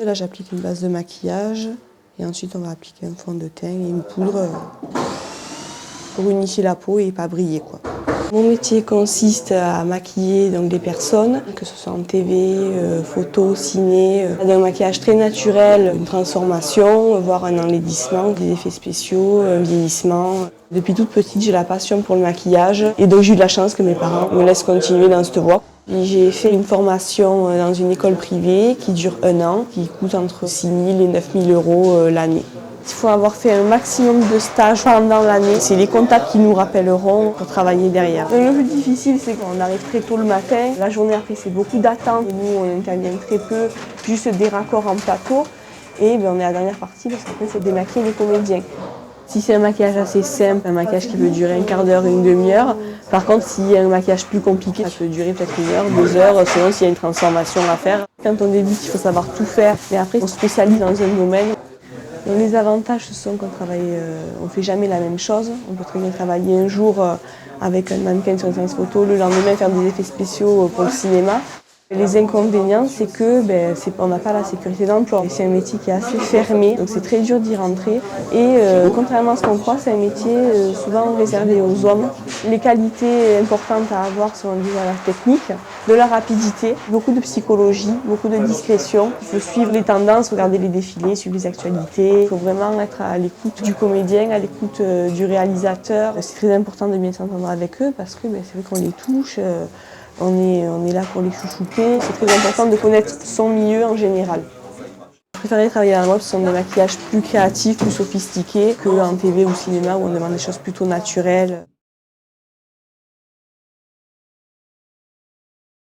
Là, j'applique une base de maquillage et ensuite on va appliquer un fond de teint et une poudre pour unifier la peau et pas briller, quoi. Mon métier consiste à maquiller donc, des personnes, que ce soit en TV, photo, ciné, un maquillage très naturel, une transformation, voire un enlaidissement, des effets spéciaux, un vieillissement. Depuis toute petite, j'ai la passion pour le maquillage et donc j'ai eu de la chance que mes parents me laissent continuer dans cette voie. J'ai fait une formation dans une école privée qui dure 1 an, qui coûte entre 6 000 et 9 000 euros l'année. Il faut avoir fait un maximum de stages pendant l'année. C'est les comptables qui nous rappelleront pour travailler derrière. Le plus difficile, c'est qu'on arrive très tôt le matin. La journée après, c'est beaucoup d'attentes. Nous, on intervient très peu, juste des raccords en plateau. Et on est à la dernière partie parce qu'après, c'est démaquiller les comédiens. Si c'est un maquillage assez simple, un maquillage qui peut durer un quart d'heure, une demi-heure. Par contre, s'il y a un maquillage plus compliqué, ça peut durer peut-être 1 heure, 2 heures, selon s'il y a une transformation à faire. Quand on débute, il faut savoir tout faire. Mais après, on se spécialise dans un domaine. Donc les avantages, ce sont qu'on ne fait jamais la même chose. On peut très bien travailler un jour avec un mannequin sur une séance photo, le lendemain faire des effets spéciaux pour le cinéma. Les inconvénients, c'est que on n'a pas la sécurité d'emploi. C'est un métier qui est assez fermé, donc c'est très dur d'y rentrer. Et contrairement à ce qu'on croit, c'est un métier souvent réservé aux hommes. Les qualités importantes à avoir sont la technique, de la rapidité, beaucoup de psychologie, beaucoup de discrétion. Il faut suivre les tendances, regarder les défilés, suivre les actualités. Il faut vraiment être à l'écoute du comédien, à l'écoute du réalisateur. C'est très important de bien s'entendre avec eux parce que c'est vrai qu'on les touche. On est là pour les chouchouter. C'est très important de connaître son milieu en général. Je préférerais travailler à la mode, ce sont des maquillages plus créatifs, plus sophistiqués qu'en TV ou cinéma où on demande des choses plutôt naturelles.